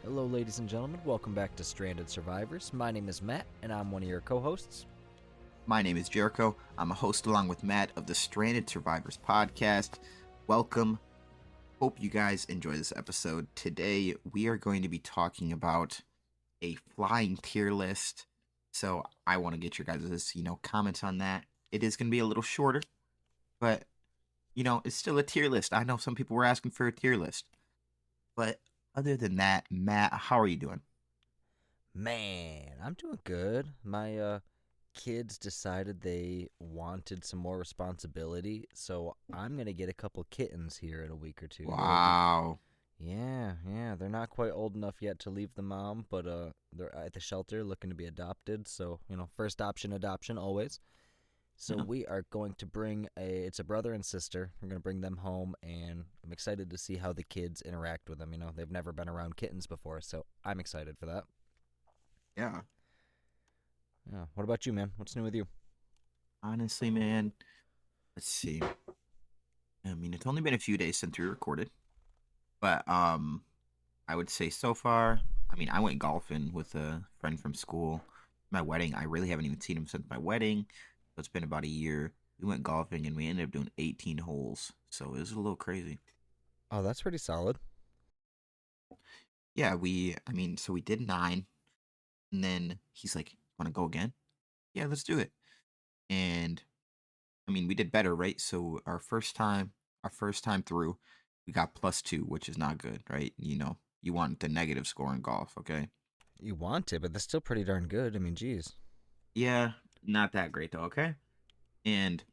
Hello, ladies and gentlemen. Welcome back to Stranded Survivors. My name is Matt, and I'm one of your co-hosts. My name is Jericho. I'm a host along with Matt of the Stranded Survivors podcast. Welcome. Hope you guys enjoy this episode. Today, we are going to be talking about a flying tier list. So I want to get your guys' comments on that. It is going to be a little shorter, but, it's still a tier list. I know some people were asking for a tier list. But other than that, Matt, how are you doing? Man, I'm doing good. My kids decided they wanted some more responsibility, so I'm going to get a couple kittens here in a week or two. Wow. Yeah. They're not quite old enough yet to leave the mom, but they're at the shelter looking to be adopted. So, first option adoption always. So Yeah. we are going to bring it's a brother and sister. We're going to bring them home, and I'm excited to see how the kids interact with them. They've never been around kittens before, so I'm excited for that. Yeah. Yeah. What about you, man? What's new with you? Honestly, man, let's see. I mean, it's only been a few days since we recorded, but I would say so far. I mean, I went golfing with a friend from school. My wedding, I really haven't even seen him since my wedding. So it's been about a year. We went golfing and we ended up doing 18 holes. So it was a little crazy. Oh, that's pretty solid. Yeah, so we did nine, and then he's like, "Want to go again?" Yeah, let's do it. And I mean, we did better, right? So our first time through, we got +2, which is not good, right? You want the negative score in golf, okay? You want it, but that's still pretty darn good. I mean, geez. Yeah, not that great though, okay? And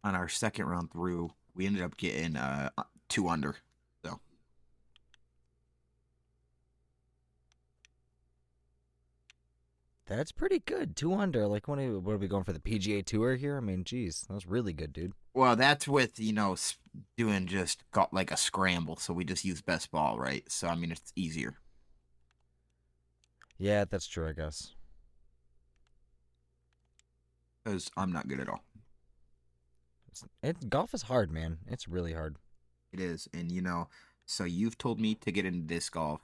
on our second round through, we ended up getting 2 under. So That's pretty good. 2 under. Like, what are we going for the PGA Tour here? I mean, geez. That's really good, dude. well, that's with doing just got like a scramble, so we just use best ball, right? So I mean, it's easier Yeah, that's true, I guess. because I'm not good at all. Golf is hard, man. It's really hard. It is. And so you've told me to get into disc golf,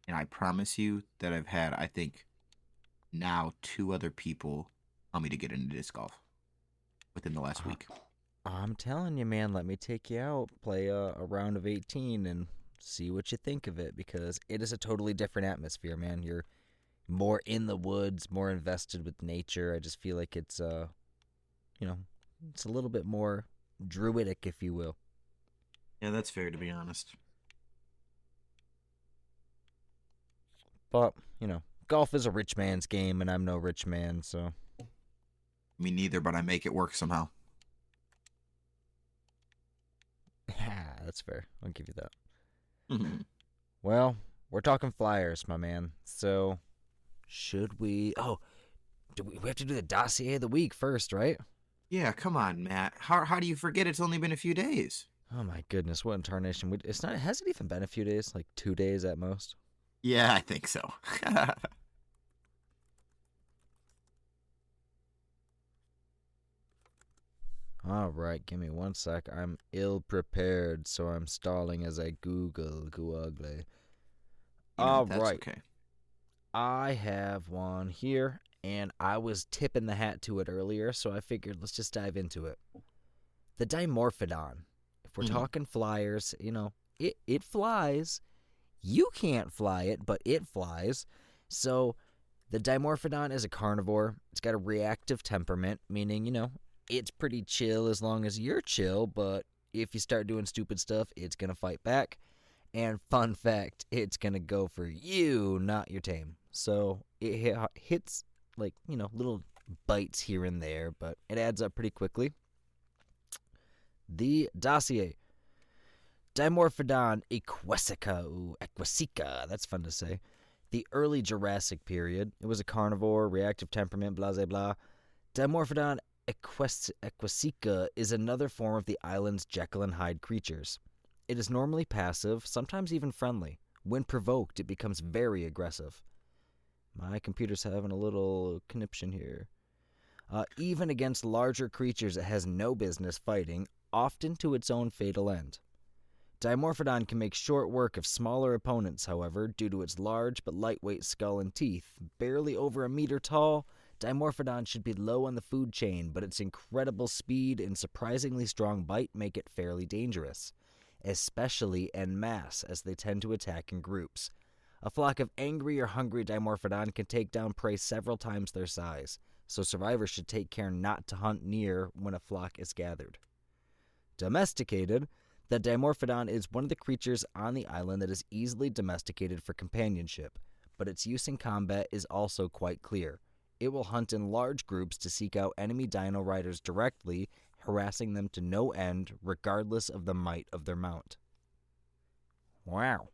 and I promise you that I've had, I think, now 2 other people tell me to get into disc golf within the last Uh, week. I'm telling you, man, let me take you out, play a round of 18, and see what you think of it, because it is a totally different atmosphere, man. You're more in the woods, more invested with nature. I just feel like you know, it's a little bit more druidic, if you will. Yeah, that's fair to be honest. But, golf is a rich man's game, and I'm no rich man, so. Me neither, but I make it work somehow. Yeah, that's fair. I'll give you that. Mhm. Well, we're talking flyers, my man. So, should we. Oh, we have to do the dossier of the week first, right? Yeah, come on, Matt. How do you forget it's only been a few days? Oh my goodness, what in tarnation? It's not. It hasn't even been a few days, like 2 days at most. Yeah, I think so. All right, give me one sec. I'm ill prepared, so I'm stalling as I Google. Google. All That's right, okay. I have one here, and I was tipping the hat to it earlier, so I figured let's just dive into it. The Dimorphodon. If we're Mhm. talking flyers, it flies. You can't fly it, but it flies. So the Dimorphodon is a carnivore. It's got a reactive temperament, meaning, it's pretty chill as long as you're chill, but if you start doing stupid stuff, it's going to fight back. And fun fact, it's going to go for you, not your tame. So it hits, like, little bites here and there, but it adds up pretty quickly. The dossier. Dimorphodon equesica. Ooh, equesica. That's fun to say. The early Jurassic period. It was a carnivore, reactive temperament, blah, blah, blah. Dimorphodon equesica is another form of the island's Jekyll and Hyde creatures. It is normally passive, sometimes even friendly. When provoked, it becomes very aggressive. My computer's having a little conniption here. Even against larger creatures it has no business fighting, often to its own fatal end. Dimorphodon can make short work of smaller opponents, however, due to its large but lightweight skull and teeth. Barely over a meter tall, Dimorphodon should be low on the food chain, but its incredible speed and surprisingly strong bite make it fairly dangerous, especially en masse, as they tend to attack in groups. A flock of angry or hungry Dimorphodon can take down prey several times their size, so survivors should take care not to hunt near when a flock is gathered. Domesticated, the Dimorphodon is one of the creatures on the island that is easily domesticated for companionship, but its use in combat is also quite clear. It will hunt in large groups to seek out enemy dino riders directly, harassing them to no end, regardless of the might of their mount. Wow.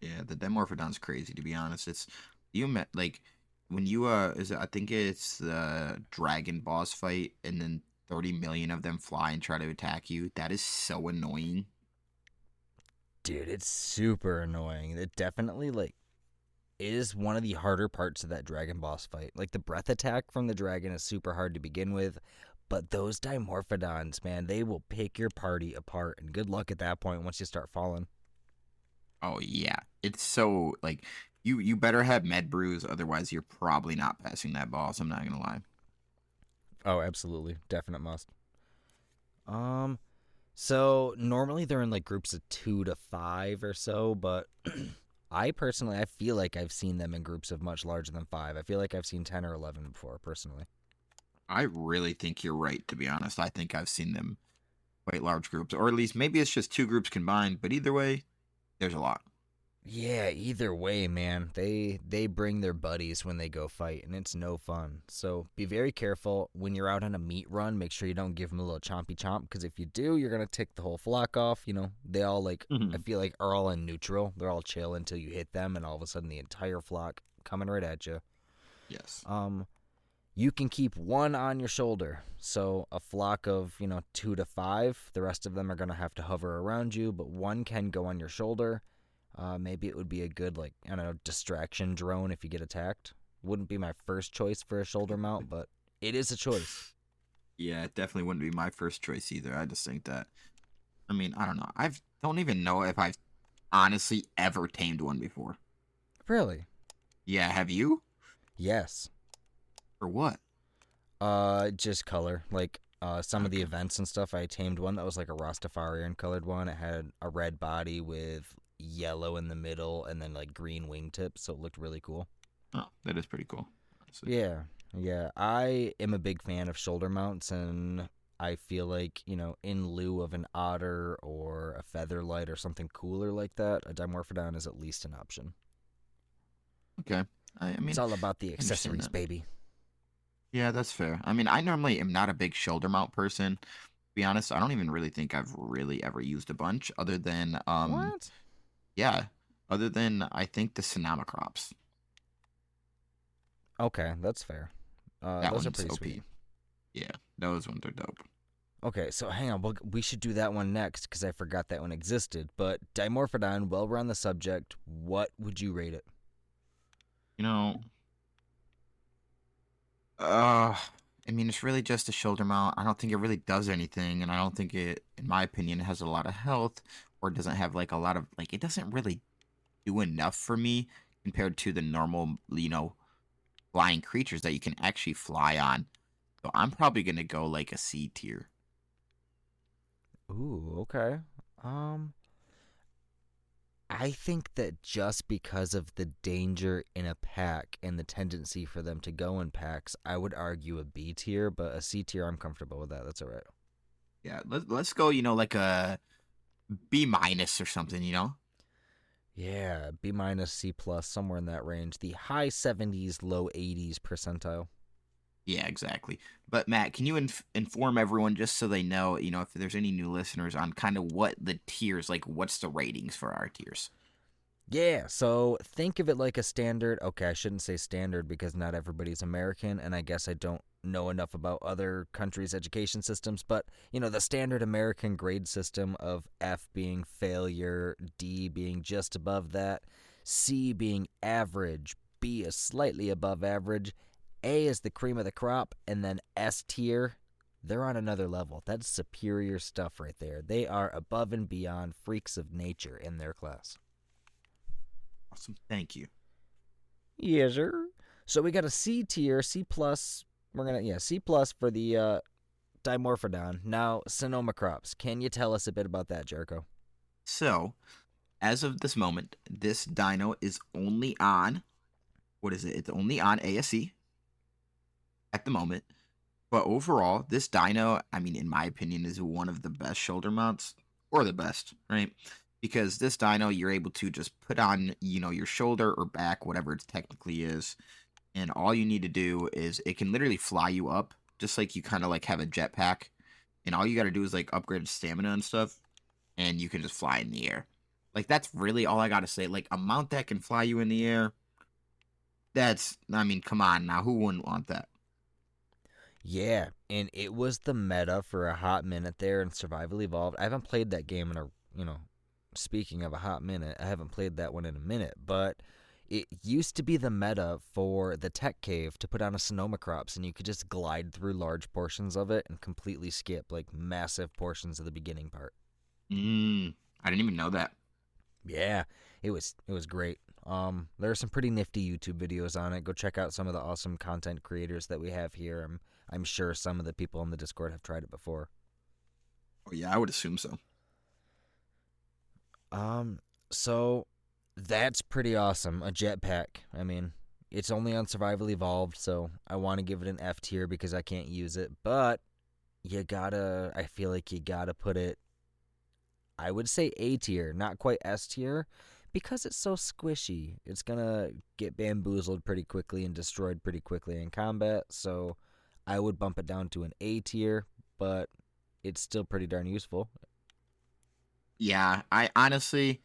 Yeah, the Dimorphodon's crazy, to be honest. It's you met like when you I think it's the dragon boss fight, and then 30 million of them fly and try to attack you. That is so annoying. Dude, it's super annoying. It definitely it is one of the harder parts of that dragon boss fight. Like, the breath attack from the dragon is super hard to begin with, but those Dimorphodons, man, they will pick your party apart, and good luck at that point once you start falling. Oh yeah, it's so like you better have med brews, otherwise you're probably not passing that boss. I'm not gonna lie. Oh, absolutely, definite must. So normally they're in groups of 2 to 5 or so, but I feel like I've seen them in groups of much larger than 5. I feel like I've seen 10 or 11 before, personally. I really think you're right, to be honest. I think I've seen them quite large groups, or at least maybe it's just 2 groups combined. But either way, there's a lot. Yeah, either way, man. They bring their buddies when they go fight, and it's no fun. So be very careful when you're out on a meat run. Make sure you don't give them a little chompy chomp, because if you do, you're gonna tick the whole flock off. They all I feel like are all in neutral. They're all chill until you hit them, and all of a sudden the entire flock coming right at you. Yes. You can keep one on your shoulder. So a flock of 2 to 5. The rest of them are gonna have to hover around you, but one can go on your shoulder. Maybe it would be a good, distraction drone if you get attacked. Wouldn't be my first choice for a shoulder mount, but it is a choice. Yeah, it definitely wouldn't be my first choice either. I just think that, I don't know. I don't even know if I've honestly ever tamed one before. Really? Yeah, have you? Yes. For what? Just color. Some of the events and stuff, I tamed one that was like a Rastafarian colored one. It had a red body with yellow in the middle and then green wingtips, so it looked really cool. Oh, that is pretty cool, honestly. Yeah, I am a big fan of shoulder mounts, and I feel like in lieu of an otter or a featherlight or something cooler like that, a Dimorphodon is at least an option. Okay. It's all about the accessories, baby. Yeah, that's fair. I normally am not a big shoulder mount person. To be honest, I don't even really think I've really ever used a bunch other than What? Yeah, other than I think the Sonoma crops. Okay, that's fair. Those are pretty OP. sweet. Yeah, those ones are dope. Okay, so hang on. We should do that one next because I forgot that one existed. But Dimorphodon, while we're on the subject, what would you rate it? It's really just a shoulder mount. I don't think it really does anything, and I don't think it, in my opinion, has a lot of health, or doesn't have a lot of it doesn't really do enough for me compared to the normal, flying creatures that you can actually fly on. So I'm probably gonna go a C tier. Ooh, okay. I think that just because of the danger in a pack and the tendency for them to go in packs, I would argue a B tier, but a C tier, I'm comfortable with that. That's all right. Yeah, let's go, a B minus or something, Yeah, B minus, C plus, somewhere in that range. The high 70s, low 80s percentile. Yeah, exactly. But Matt, can you inform everyone just so they know, if there's any new listeners on kind of what the tiers, what's the ratings for our tiers? Yeah, so think of it like a standard. Okay, I shouldn't say standard because not everybody's American, and I guess I don't know enough about other countries' education systems, but, the standard American grade system of F being failure, D being just above that, C being average, B is slightly above average, A is the cream of the crop, and then S tier, they're on another level. That's superior stuff right there. They are above and beyond freaks of nature in their class. Awesome. Thank you. Yes, sir. So we got a C tier, C plus. C plus for the Dimorphodon. Now, Sonoma crops. Can you tell us a bit about that, Jericho? So, as of this moment, this dino is only on, what is it? It's only on ASE at the moment. But overall, this dino, I mean, in my opinion, is one of the best shoulder mounts, or the best, right? Because this dino, you're able to just put on, your shoulder or back, whatever it technically is. And all you need to do is it can literally fly you up, just like you kind of like have a jetpack. And all you got to do is like upgrade stamina and stuff, and you can just fly in the air. Like, that's really all I got to say. Like, a mount that can fly you in the air, come on now, who wouldn't want that? Yeah, and it was the meta for a hot minute there in Survival Evolved. I haven't played that game speaking of a hot minute, I haven't played that one in a minute, but it used to be the meta for the tech cave to put on a Sonoma crops, and you could just glide through large portions of it and completely skip like massive portions of the beginning part. I didn't even know that. Yeah, it was great. There are some pretty nifty YouTube videos on it. Go check out some of the awesome content creators that we have here. I'm sure some of the people in the Discord have tried it before. Oh yeah, I would assume so. So that's pretty awesome. A jetpack. I mean, it's only on Survival Evolved, so I want to give it an F tier because I can't use it. But I feel like you gotta put it, I would say A tier, not quite S tier, because it's so squishy. It's gonna get bamboozled pretty quickly and destroyed pretty quickly in combat. So I would bump it down to an A tier, but it's still pretty darn useful. Yeah, I honestly,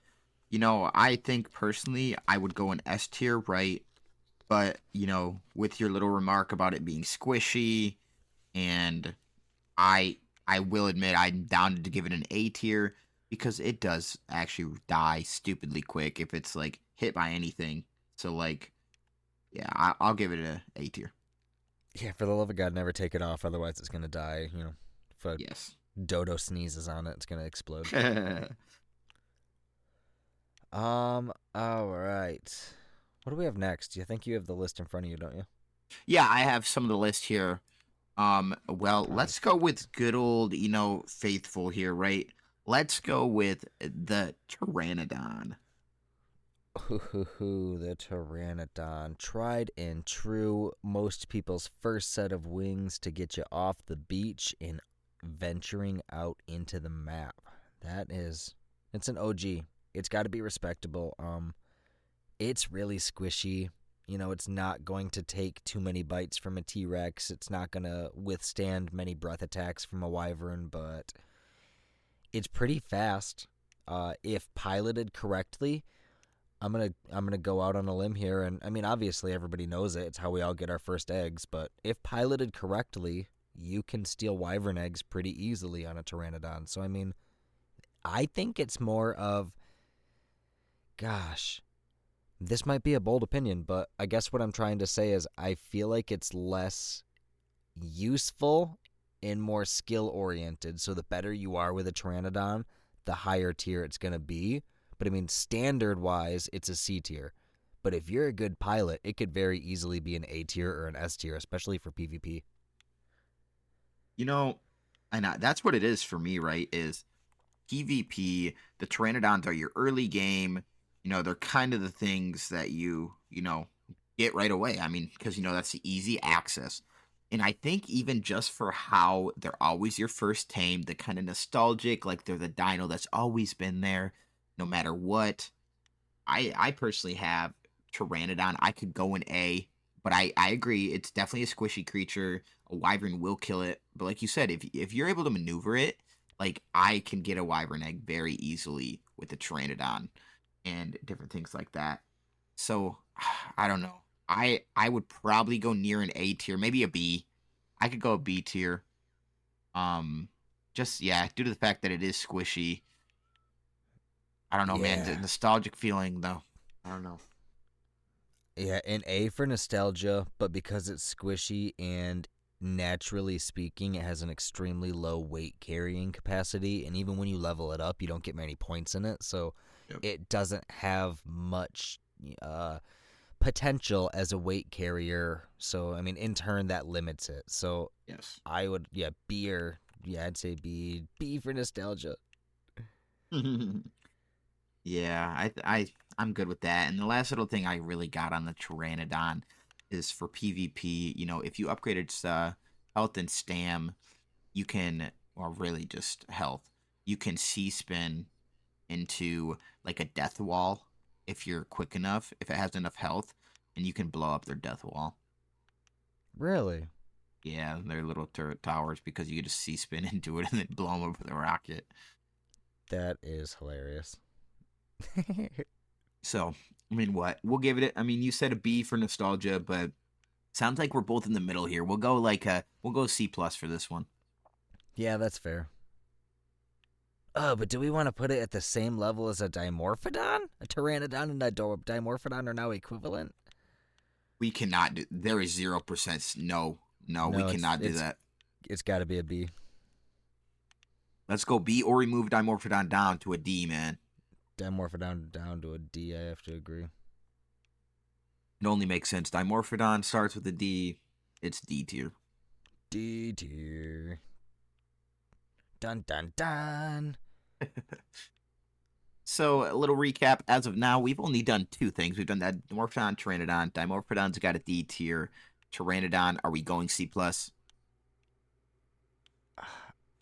I think personally I would go in S tier, right? But, with your little remark about it being squishy, and I will admit I'm down to give it an A tier because it does actually die stupidly quick if it's like hit by anything. So like, yeah, I'll give it a A tier. Yeah, for the love of God, never take it off, otherwise it's gonna die. If a Yes. dodo sneezes on it, it's gonna explode. All right. What do we have next? You think you have the list in front of you, don't you? Yeah, I have some of the list here. Well, let's go with good old, faithful here, right? Let's go with the Pteranodon. The Pteranodon. Tried and true. Most people's first set of wings to get you off the beach and venturing out into the map. It's an OG. It's got to be respectable. It's really squishy. It's not going to take too many bites from a T-Rex. It's not going to withstand many breath attacks from a wyvern, but it's pretty fast. If piloted correctly, I'm gonna go out on a limb here, and I mean, obviously everybody knows it. It's how we all get our first eggs. But if piloted correctly, you can steal wyvern eggs pretty easily on a Pteranodon. So I mean, I think it's more of, gosh, this might be a bold opinion, but I guess what I'm trying to say is I feel like it's less useful and more skill oriented. So the better you are with a Pteranodon, the higher tier it's going to be. But I mean, standard wise, it's a C tier. But if you're a good pilot, it could very easily be an A tier or an S tier, especially for PvP. And that's what it is for me, right? Is PvP, the Pteranodons are your early game. They're kind of the things that you get right away. I mean, because, that's the easy access. And I think even just for how they're always your first tame, the kind of nostalgic, like they're the dino that's always been there, no matter what. I personally have Pteranodon. I could go in A, but I agree. It's definitely a squishy creature. A wyvern will kill it. But like you said, if you're able to maneuver it, like I can get a wyvern egg very easily with a Pteranodon and different things like that. So I don't know. I would probably go near an A tier, maybe a B. I could go a B tier. Just yeah, due to the fact that it is squishy. I don't know, man. The nostalgic feeling though. I don't know. Yeah, an A for nostalgia, but because it's squishy and naturally speaking, it has an extremely low weight carrying capacity, and even when you level it up, you don't get many points in it, so Yep. it doesn't have much potential as a weight carrier. So, I mean, in turn, that limits it. So, Yes. I would, B or, I'd say B for nostalgia. Yeah, I'm good with that. And the last little thing I really got on the Pteranodon is for PvP. You know, if you upgrade its health and stam, you can, or really just health, you can C-spin into like a death wall if you're quick enough, if it has enough health, and you can blow up their death wall. Really? Yeah, they're little turret towers because you can just C-spin into it and then blow them up with a rocket. That is hilarious. So, I mean, what? We'll give it, I mean, you said a B for nostalgia, but sounds like we're both in the middle here. We'll go we'll go C plus for this one. Yeah, that's fair. Oh, but do we want to put it at the same level as a Dimorphodon? A Pteranodon and a Dimorphodon are now equivalent? We cannot do, there is 0%. No, we cannot do that. It's got to be a B. Let's go B or remove Dimorphodon down to a D, man. Dimorphodon down to a D, I have to agree. It only makes sense. Dimorphodon starts with a D. It's D tier. D tier. Dun dun dun. So, a little recap. As of now, we've only done two things. We've done that Dimorphodon, Pteranodon. Dimorphodon's got a D tier. Pteranodon, are we going C plus?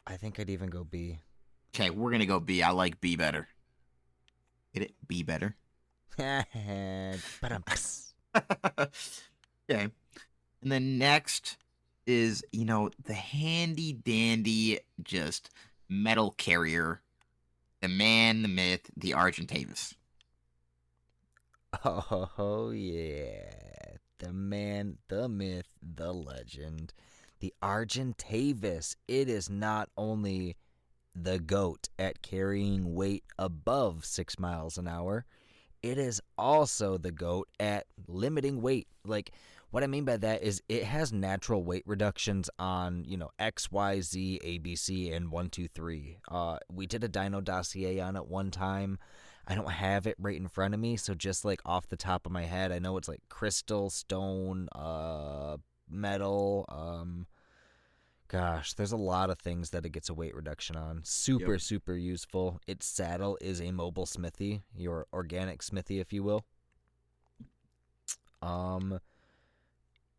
I think I'd even go B. Okay, we're gonna go B. I like B better. Get it? B better. Okay. And then next is, the handy dandy just metal carrier. The man, the myth, the Argentavis. Oh, yeah. The man, the myth, the legend. The Argentavis. It is not only the GOAT at carrying weight above 6 miles an hour, it is also the GOAT at limiting weight. Like, what I mean by that is it has natural weight reductions on, X, Y, Z, A, B, C, and 1, 2, 3. We did a Dino dossier on it one time. I don't have it right in front of me, so just like off the top of my head, I know it's like crystal, stone, metal. Gosh, there's a lot of things that it gets a weight reduction on. Super, super useful. Its saddle is a mobile smithy, your organic smithy, if you will.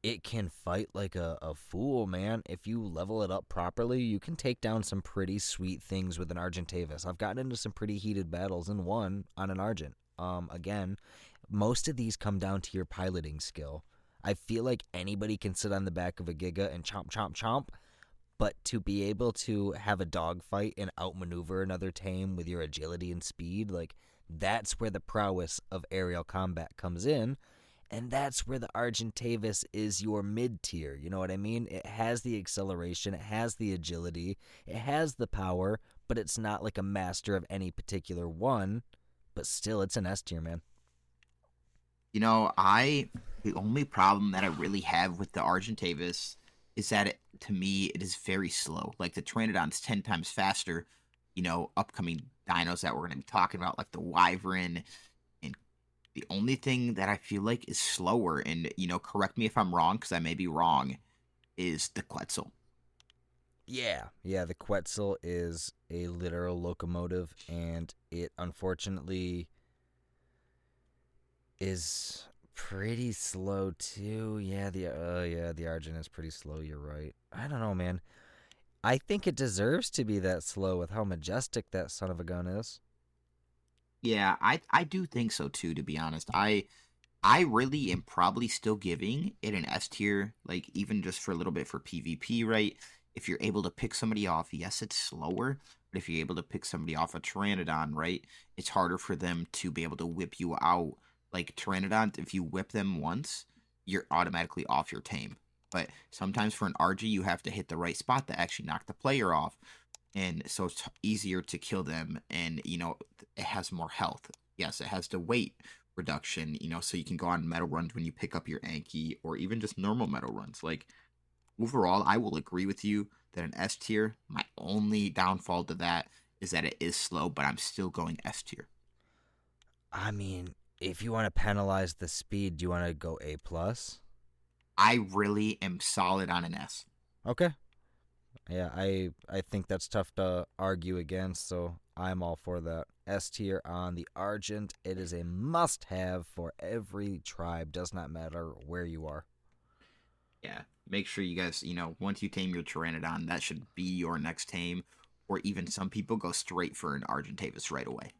It can fight like a fool, man. If you level it up properly, you can take down some pretty sweet things with an Argentavis. I've gotten into some pretty heated battles and won on an Argent. Again, most of these come down to your piloting skill. I feel like anybody can sit on the back of a Giga and chomp, chomp, chomp, but to be able to have a dogfight and outmaneuver another tame with your agility and speed, like, that's where the prowess of aerial combat comes in. And that's where the Argentavis is your mid-tier, you know what I mean? It has the acceleration, it has the agility, it has the power, but it's not like a master of any particular one, but still, it's an S-tier, man. The only problem that I really have with the Argentavis is that, to me, it is very slow. Like, the Pteranodon's 10 times faster, upcoming dinos that we're going to be talking about, like the Wyvern. The only thing that I feel like is slower, and, correct me if I'm wrong, because I may be wrong, is the Quetzal. Yeah, the Quetzal is a literal locomotive, and it unfortunately is pretty slow too. Yeah, the Argent is pretty slow, you're right. I don't know, man. I think it deserves to be that slow with how majestic that son of a gun is. Yeah, I do think so too, to be honest. I really am probably still giving it an S tier, like, even just for a little bit for PvP, right? If you're able to pick somebody off, yes, it's slower, but if you're able to pick somebody off a Pteranodon, right, it's harder for them to be able to whip you out. Like, Pteranodon, if you whip them once, you're automatically off your tame. But sometimes for an RG, you have to hit the right spot to actually knock the player off. And so it's easier to kill them, and, it has more health. Yes, it has the weight reduction, so you can go on metal runs when you pick up your Anki, or even just normal metal runs. Like, overall, I will agree with you that an S tier, my only downfall to that is that it is slow, but I'm still going S tier. I mean, if you want to penalize the speed, do you want to go A plus? I really am solid on an S. Okay. Yeah, I think that's tough to argue against, so I'm all for that. S tier on the Argent. It is a must-have for every tribe. Does not matter where you are. Yeah, make sure you guys, once you tame your Pteranodon, that should be your next tame. Or even some people go straight for an Argentavis right away.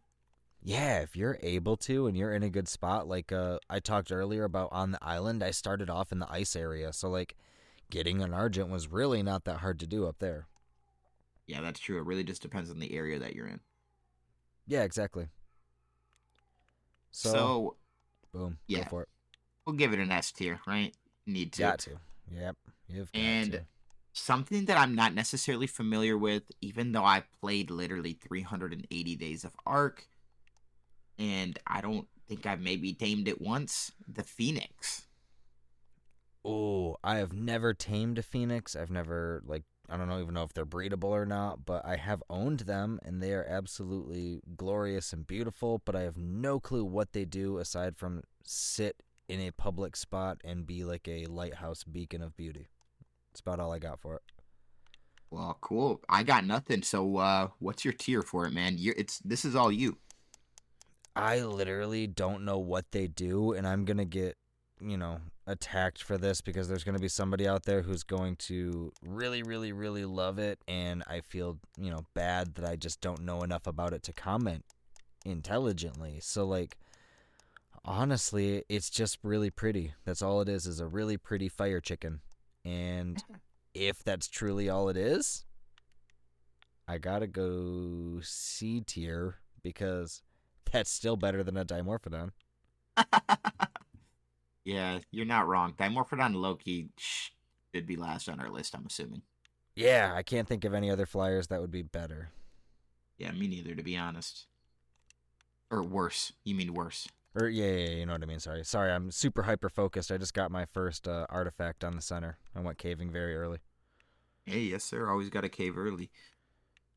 Yeah, if you're able to and you're in a good spot, like I talked earlier about on the island, I started off in the ice area, so like getting an Argent was really not that hard to do up there. Yeah, that's true. It really just depends on the area that you're in. Yeah, exactly. So, So, boom, go yeah, for it. we'll give it an S tier, right? Need to. Got to. Yep, you've got And to. something that I'm not necessarily familiar with, even though I played literally 380 days of Ark, and I don't think I've maybe tamed it once, the Phoenix. Oh, I have never tamed a Phoenix. I've never, like, I don't even know if they're breedable or not, but I have owned them, and they are absolutely glorious and beautiful, but I have no clue what they do aside from sit in a public spot and be like a lighthouse beacon of beauty. That's about all I got for it. Well, cool. I got nothing. So, what's your tier for it, man? This is all you. I literally don't know what they do, and I'm going to get, attacked for this because there's going to be somebody out there who's going to really, really, really love it, and I feel, bad that I just don't know enough about it to comment intelligently. So, like, honestly, it's just really pretty. That's all it is a really pretty fire chicken. And if that's truly all it is, I gotta go C tier because that's still better than a Dimorphodon. Yeah, you're not wrong. Dimorphodon Loki should be last on our list, I'm assuming. Yeah, I can't think of any other flyers that would be better. Yeah, me neither, to be honest. Or worse. You mean worse. Or yeah, you know what I mean. Sorry, I'm super hyper focused. I just got my first artifact on the center. I went caving very early. Hey, yes, sir. Always got to cave early.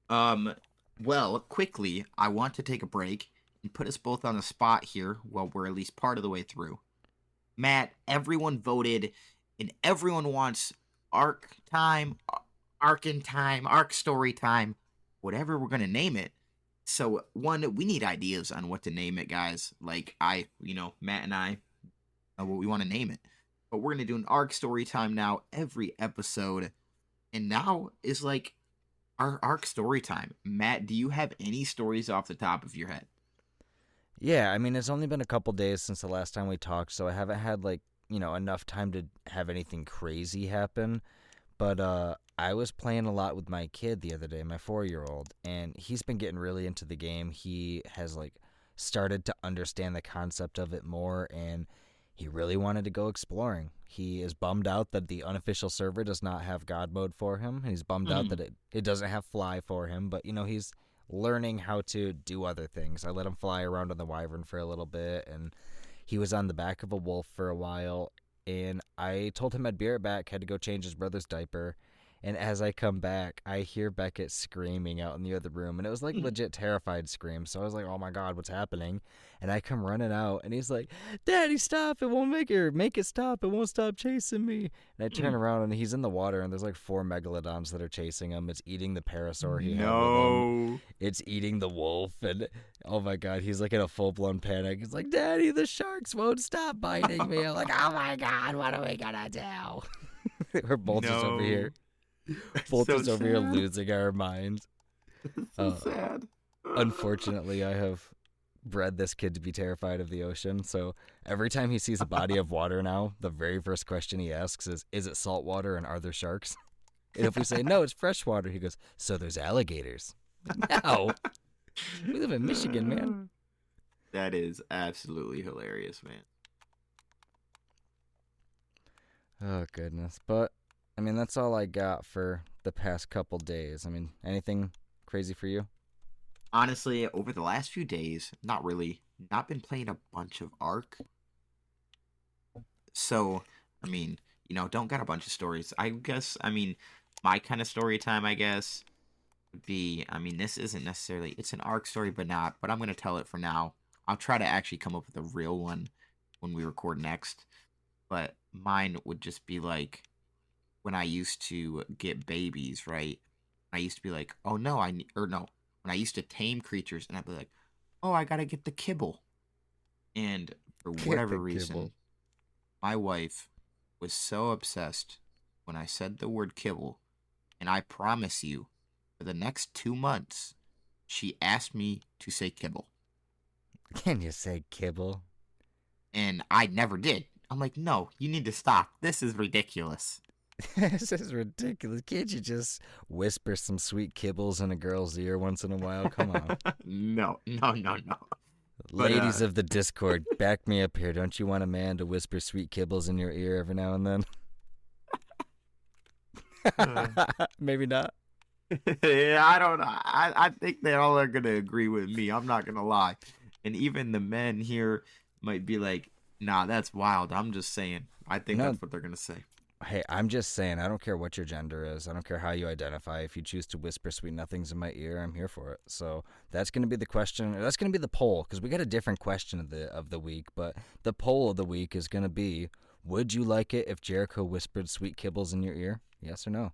Well, quickly, I want to take a break and put us both on the spot here while we're at least part of the way through. Matt, everyone voted, and everyone wants Ark time, Ark in time, Ark story time, whatever we're going to name it. So, one, we need ideas on what to name it, guys. Like, Matt and I know what we want to name it. But we're going to do an Ark story time now every episode. And now is like our Ark story time. Matt, do you have any stories off the top of your head? Yeah, I mean, it's only been a couple days since the last time we talked, so I haven't had, like, enough time to have anything crazy happen. But I was playing a lot with my kid the other day, my 4-year-old, and he's been getting really into the game. He has, like, started to understand the concept of it more, and he really wanted to go exploring. He is bummed out that the unofficial server does not have God mode for him, and he's bummed out that it doesn't have fly for him, but, he's learning how to do other things. I let him fly around on the wyvern for a little bit, and he was on the back of a wolf for a while, and I told him I'd be right back, had to go change his brother's diaper, and as I come back, I hear Beckett screaming out in the other room, and it was like legit terrified scream, so I was like, oh my god, what's happening? And I come running out, and he's like, Daddy, stop, it won't make it stop, it won't stop chasing me. And I turn around, and he's in the water, and there's like 4 megalodons that are chasing him. It's eating the parasaur he had with him. It's eating the wolf, and oh my god, he's like in a full-blown panic. He's like, Daddy, the sharks won't stop biting me. I'm like, oh my god, what are we gonna do? We're both just over here. Both so just over here losing our minds. So sad. Unfortunately, I have bred this kid to be terrified of the ocean, so every time he sees a body of water now, the very first question he asks is it salt water and are there sharks? And if we say, no, it's fresh water, he goes, so there's alligators. No. We live in Michigan, man. That is absolutely hilarious, man. Oh, goodness. But, I mean, that's all I got for the past couple days. I mean, anything crazy for you? Honestly, over the last few days, not really. Not been playing a bunch of Ark. So, I mean, don't got a bunch of stories. I guess, my kind of story time, I guess, would be, this isn't necessarily, it's an Ark story, but I'm going to tell it for now. I'll try to actually come up with a real one when we record next. But mine would just be like, when I used to get babies, right? I used to be like, oh no, no. When I used to tame creatures, and I'd be like, oh, I gotta get the kibble. And for Get whatever the reason, kibble. my wife was so obsessed when I said the word kibble, and I promise you, for the next 2 months, she asked me to say kibble. Can you say kibble? And I never did. I'm like, no, you need to stop. This is ridiculous. This is ridiculous. Can't you just whisper some sweet kibbles in a girl's ear once in a while? Come on. No. But, Ladies of the Discord, back me up here. Don't you want a man to whisper sweet kibbles in your ear every now and then? Maybe not. Yeah, I don't know. I think they all are going to agree with me. I'm not going to lie. And even the men here might be like, nah, that's wild. I'm just saying. I think that's what they're going to say. Hey, I'm just saying, I don't care what your gender is. I don't care how you identify. If you choose to whisper sweet nothings in my ear, I'm here for it. So that's going to be the question. That's going to be the poll, because we got a different question of the week. But the poll of the week is going to be, would you like it if Jericho whispered sweet kibbles in your ear? Yes or no?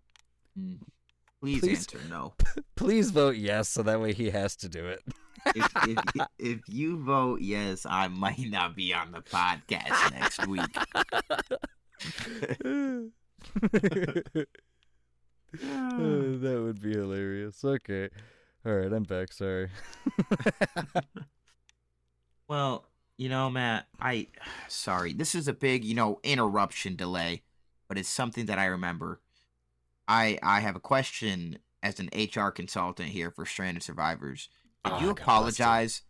Please answer no. Please vote yes, so that way he has to do it. if you vote yes, I might not be on the podcast next week. That would be hilarious. Okay. All right, I'm back. Sorry. Well, Matt, sorry. This is a big, interruption delay, but it's something that I remember. I have a question as an HR consultant here for Stranded Survivors. Did you apologize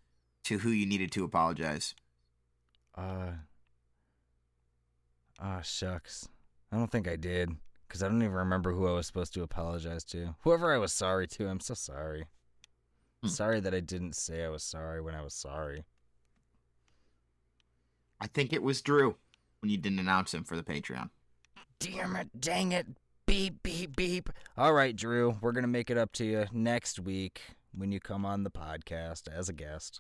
to who you needed to apologize? Shucks. I don't think I did, because I don't even remember who I was supposed to apologize to. Whoever I was sorry to, I'm so sorry. Sorry that I didn't say I was sorry when I was sorry. I think it was Drew when you didn't announce him for the Patreon. Damn it, dang it. Beep, beep, beep. All right, Drew, we're going to make it up to you next week when you come on the podcast as a guest.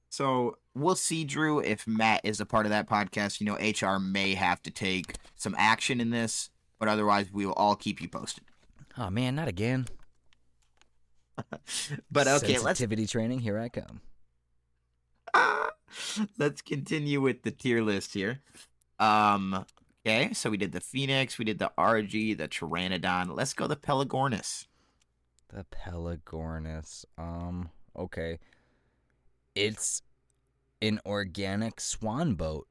So we'll see, Drew, if Matt is a part of that podcast. HR may have to take some action in this, but otherwise we will all keep you posted. Oh, man, not again. But okay, sensitivity training, here I come. Let's continue with the tier list here. Okay, so we did the Phoenix, we did the RG, the Pteranodon. Let's go the Pelagornis. The Pelagornis. Okay. It's an organic swan boat.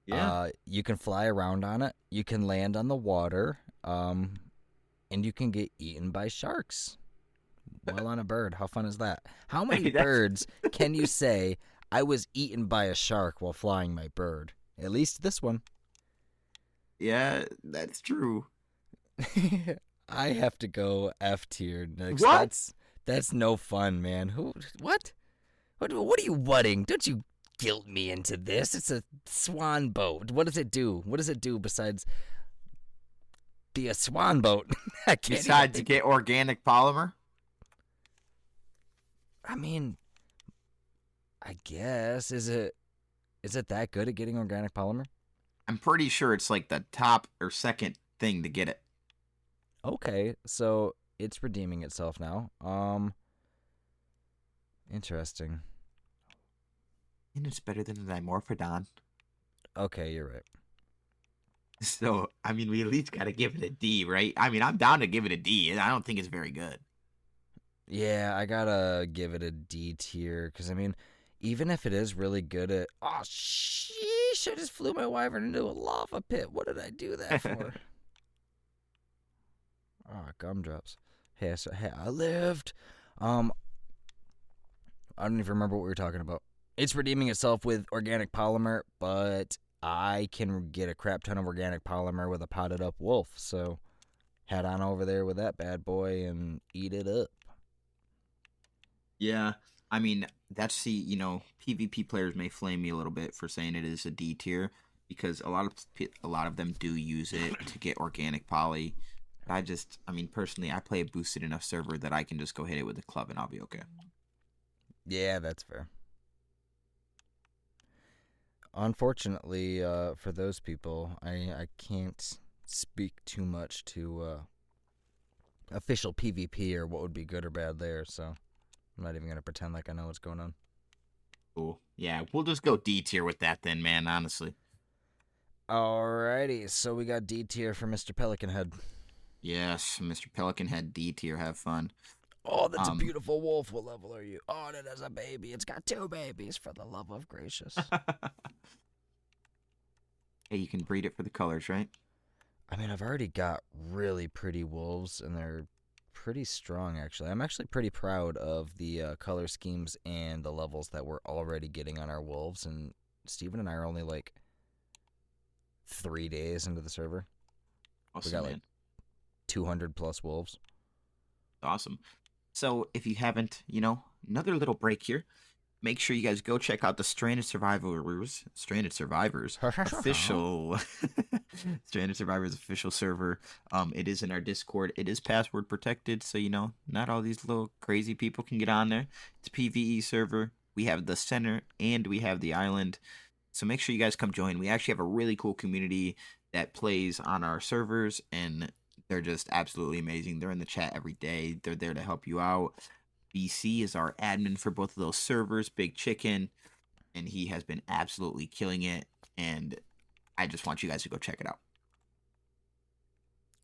Yeah. You can fly around on it. You can land on the water. And you can get eaten by sharks while on a bird. How fun is that? How many birds can you say, I was eaten by a shark while flying my bird? At least this one. Yeah, that's true. I have to go F tier next. What? That's no fun, man. What? What are you whatting? Don't you guilt me into this. It's a swan boat. What does it do? What does it do besides be a swan boat? Besides to get organic polymer? I mean, I guess. Is it that good at getting organic polymer? I'm pretty sure it's like the top or second thing to get it. Okay, so it's redeeming itself now. Interesting. And it's better than the Dimorphodon. Okay, you're right. So, we at least got to give it a D, right? I'm down to give it a D. I don't think it's very good. Yeah, I gotta give it a D tier, because, even if it is really good at... Oh, sheesh, I just flew my wyvern into a lava pit. What did I do that for? Gumdrops. Hey, I lived. I don't even remember what we were talking about. It's redeeming itself with organic polymer, but I can get a crap ton of organic polymer with a potted up wolf, so head on over there with that bad boy and eat it up. Yeah, that's PvP players may flame me a little bit for saying it is a D tier, because a lot of them do use it to get organic poly. But I mean, personally, I play a boosted enough server that I can just go hit it with a club and I'll be okay. Yeah, that's fair. Unfortunately, for those people, I can't speak too much to official PvP or what would be good or bad there, so I'm not even going to pretend like I know what's going on. Cool. Yeah, we'll just go D tier with that then, man, honestly. Alrighty, so we got D tier for Mr. Pelican Head. Yes, Mr. Pelican Head D tier, have fun. Oh, that's a beautiful wolf. What level are you? Oh, that is a baby. It's got 2 babies, for the love of gracious. Hey, you can breed it for the colors, right? I mean, I've already got really pretty wolves, and they're pretty strong, actually. I'm actually pretty proud of the color schemes and the levels that we're already getting on our wolves, and Steven and I are only, 3 days into the server. Awesome, we got, man. 200 plus wolves. Awesome. So, if you haven't, another little break here, make sure you guys go check out the Stranded Survivors official Stranded Survivors official server. It is in our Discord. It is password protected, so not all these little crazy people can get on there. It's a PVE server. We have the center and we have the island. So make sure you guys come join. We actually have a really cool community that plays on our servers, and they're just absolutely amazing. They're in the chat every day. They're there to help you out. BC is our admin for both of those servers, Big Chicken, and he has been absolutely killing it, and I just want you guys to go check it out.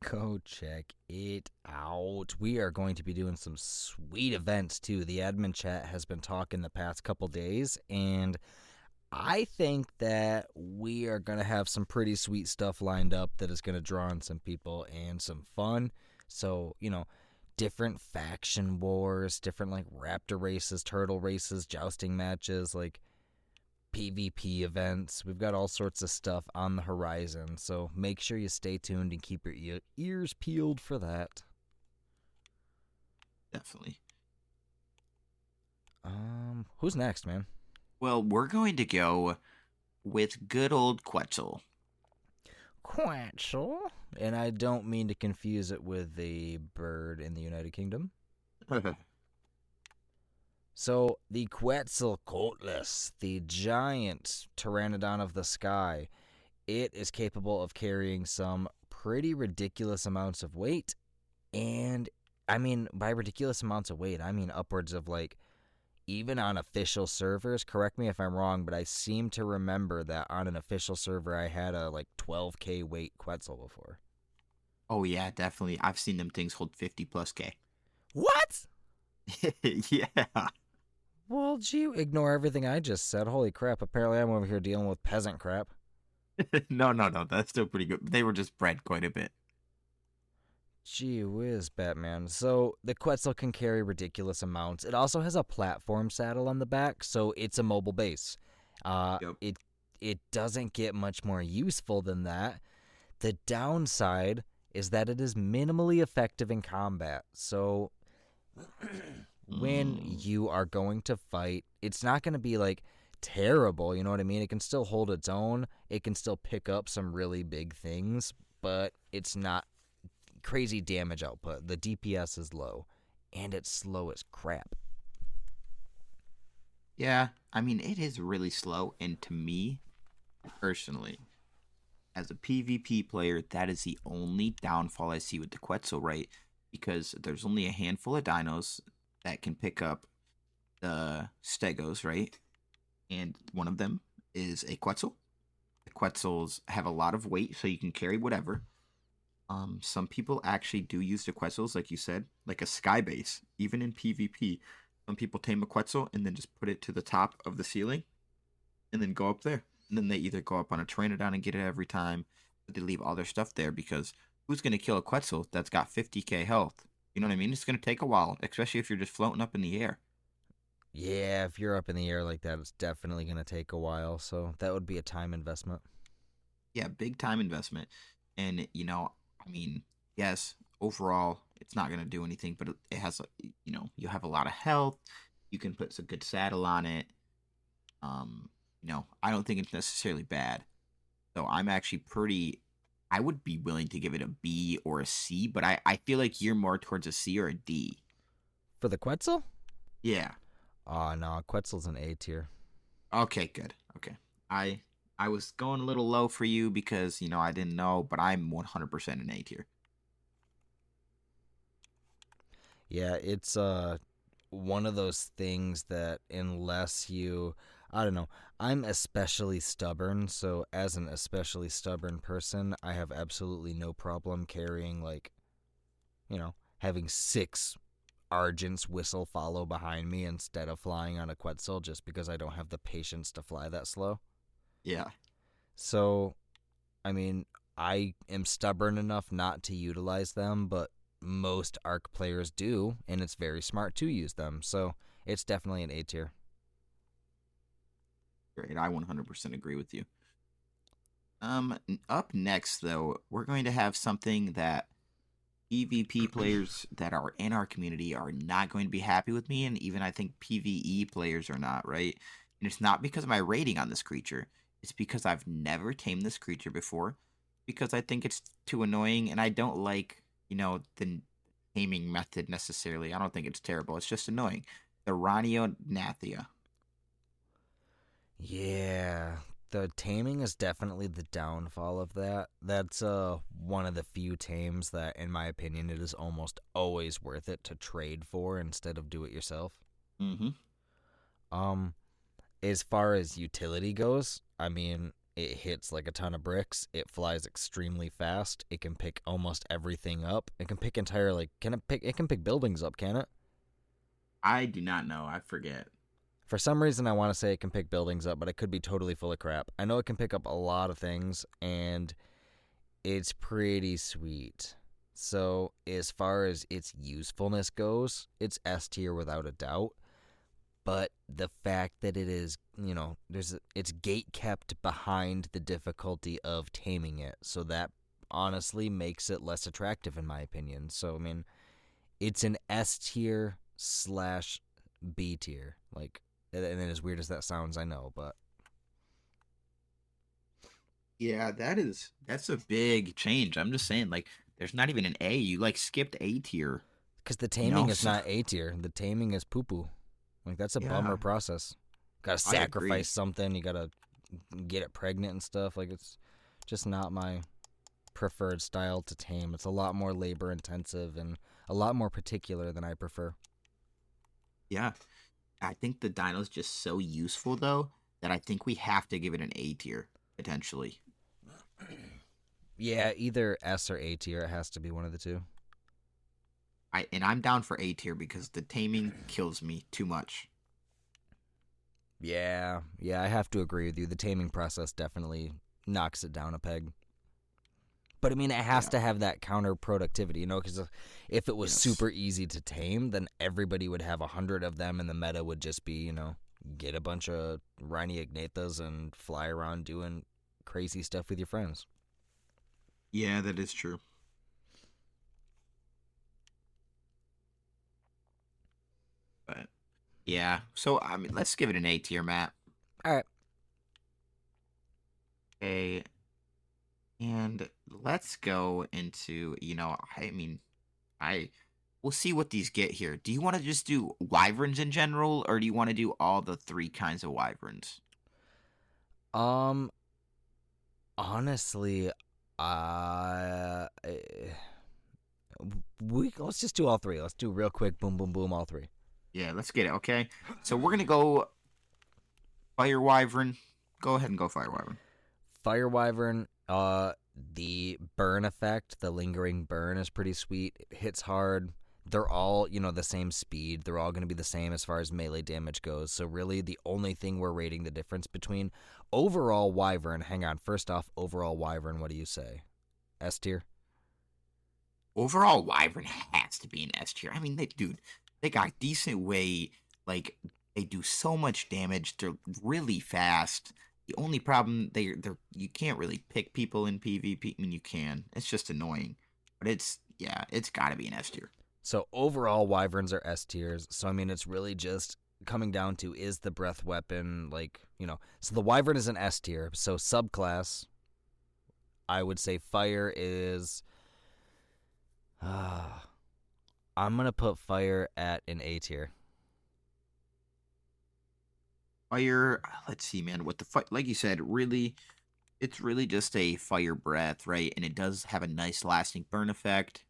Go check it out. We are going to be doing some sweet events, too. The admin chat has been talking the past couple days, and I think that we are going to have some pretty sweet stuff lined up that is going to draw in some people and some fun. So, different faction wars, different raptor races, turtle races, jousting matches, PvP events. We've got all sorts of stuff on the horizon, so make sure you stay tuned and keep your ears peeled for that. Definitely. Who's next, man? Well, we're going to go with good old Quetzal. Quetzal? And I don't mean to confuse it with a bird in the United Kingdom. So, the Quetzalcoatlus, the giant pteranodon of the sky, it is capable of carrying some pretty ridiculous amounts of weight. And, I mean, by ridiculous amounts of weight, I mean upwards of, even on official servers, correct me if I'm wrong, but I seem to remember that on an official server I had a 12k weight Quetzal before. Oh yeah, definitely. I've seen them things hold 50 plus K. What? Yeah. Well, gee, ignore everything I just said. Holy crap, apparently I'm over here dealing with peasant crap. No, that's still pretty good. They were just bred quite a bit. Gee whiz, Batman. So, the Quetzal can carry ridiculous amounts. It also has a platform saddle on the back, so it's a mobile base. Yep. It doesn't get much more useful than that. The downside is that it is minimally effective in combat. So, when you are going to fight, it's not going to be, terrible, you know what I mean? It can still hold its own. It can still pick up some really big things, but it's not crazy damage output. The DPS is low, and it's slow as crap. Yeah, I mean, it is really slow, and to me, personally, as a PvP player, that is the only downfall I see with the Quetzal, right? Because there's only a handful of dinos that can pick up the Stegos, right? And one of them is a Quetzal. The Quetzals have a lot of weight, so you can carry whatever. Some people actually do use the Quetzals, like you said, like a sky base. Even in PvP, some people tame a Quetzal and then just put it to the top of the ceiling and then go up there. And then they either go up on a Pteranodon and get it every time, but they leave all their stuff there because who's going to kill a Quetzal that's got 50k health? You know what I mean? It's going to take a while, especially if you're just floating up in the air. Yeah, if you're up in the air like that, it's definitely going to take a while, so that would be a time investment. Yeah, big time investment. And, I mean, yes, overall, it's not going to do anything, but it has, you have a lot of health. You can put some good saddle on it. I don't think it's necessarily bad. So I'm actually pretty. I would be willing to give it a B or a C, but I feel like you're more towards a C or a D. For the Quetzal? Yeah. Oh, no. Quetzal's an A tier. Okay, good. Okay. I I was going a little low for you because, I didn't know, but I'm 100% an A tier. Yeah, it's one of those things that unless you, I don't know, I'm especially stubborn, so as an especially stubborn person, I have absolutely no problem carrying, like, having 6 Argents whistle follow behind me instead of flying on a Quetzal, just because I don't have the patience to fly that slow. Yeah. So, I mean, I am stubborn enough not to utilize them, but most Ark players do, and it's very smart to use them. So it's definitely an A tier. Great. I 100% agree with you. Up next though, we're going to have something that PvP players that are in our community are not going to be happy with me, and even I think PvE players are not, right? And it's not because of my rating on this creature. It's because I've never tamed this creature before, because I think it's too annoying, and I don't like, the taming method necessarily. I don't think it's terrible. It's just annoying. The Nathia. Yeah, the taming is definitely the downfall of that. That's one of the few tames that, in my opinion, it is almost always worth it to trade for instead of do it yourself. Mm-hmm. Um, as far as utility goes, I mean, it hits like a ton of bricks. It flies extremely fast. It can pick almost everything up. It can pick it can pick buildings up, can it? I do not know. I forget. For some reason, I want to say it can pick buildings up, but it could be totally full of crap. I know it can pick up a lot of things, and it's pretty sweet. So, as far as its usefulness goes, it's S tier without a doubt. But the fact that it is, it's gate kept behind the difficulty of taming it. So that honestly makes it less attractive, in my opinion. So, I mean, it's an S tier slash B tier. Like, and as weird as that sounds, I know, but Yeah, that's a big change. I'm just saying, like, there's not even an A. You like skipped A tier, because the you know? taming is So, not A tier. The taming is poo poo. Like, that's a yeah, bummer process. Gotta I agree. sacrifice something. You gotta get it pregnant and stuff. Like, it's just not my preferred style to tame. It's a lot more labor intensive and a lot more particular than I prefer. Yeah, I think the dino's just so useful though that I think we have to give it an A tier potentially. Yeah, either S or A tier. It has to be one of the two. I'm down for A tier because the taming kills me too much. Yeah, I have to agree with you. The taming process definitely knocks it down a peg. But I mean, it has Yeah. to have that counter productivity, because if it was Yes. super easy to tame, then everybody would have 100 of them, and the meta would just be, get a bunch of Rhini Ignathas and fly around doing crazy stuff with your friends. Yeah, that is true. But yeah, so I mean, let's give it an A tier, Matt. All right. A, and let's go into, I mean, I we'll see what these get here. Do you want to just do wyverns in general, or do you want to do all the 3 kinds of wyverns? Um, honestly, uh, let's just do all 3. Let's do real quick, boom, boom, boom, all 3. Yeah, let's get it. Okay, so we're gonna go fire wyvern. Go ahead and go fire wyvern. Fire Wyvern, the burn effect, the lingering burn is pretty sweet. It hits hard. They're all, the same speed. They're all going to be the same as far as melee damage goes. So really the only thing we're rating the difference between overall Wyvern, hang on, first off, overall Wyvern, what do you say? S tier? Overall, wyvern has to be an S tier. I mean, they got decent weight. Like they do so much damage. They're really fast. The only problem they're you can't really pick people in PvP. I mean, you can. It's just annoying. But it's got to be an S tier. So overall Wyverns are S tiers. So I mean it's really just coming down to is the breath weapon so the Wyvern is an S tier. So subclass I would say fire is... I'm going to put fire at an A tier. Fire, let's see, man. What the fight, like you said, really, it's really just a fire breath, right? And it does have a nice lasting burn effect.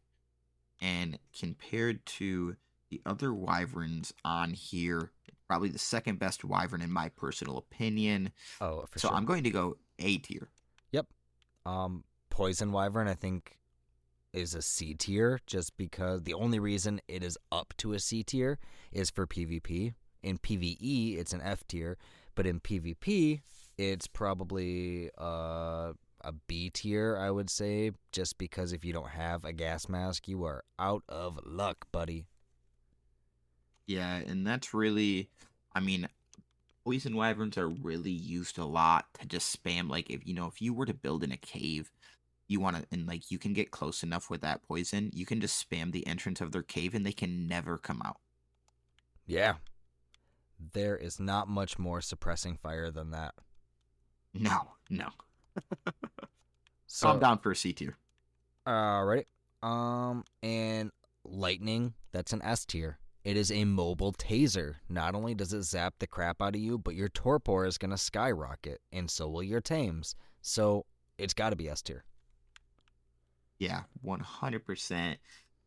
And compared to the other wyverns on here, probably the second best wyvern in my personal opinion. Oh, for So sure. I'm going to go A tier. Yep. Poison wyvern, I think, is a C tier just because the only reason it is up to a C tier is for PvP. In PvE, it's an F tier, but in PvP, it's probably a B tier, I would say, just because if you don't have a gas mask, you are out of luck, buddy. Yeah, and that's really, I mean, poison wyverns are really used a lot to just spam. Like, if you were to build in a cave, you want to, and like you can get close enough with that poison, you can just spam the entrance of their cave and they can never come out. Yeah, there is not much more suppressing fire than that. No, no. So I'm So, down for a C tier. alright. And lightning, that's an S tier. It is a mobile taser. Not only does it zap the crap out of you, but your torpor is going to skyrocket, and so will your tames. So, it's got to be S tier. Yeah, 100%.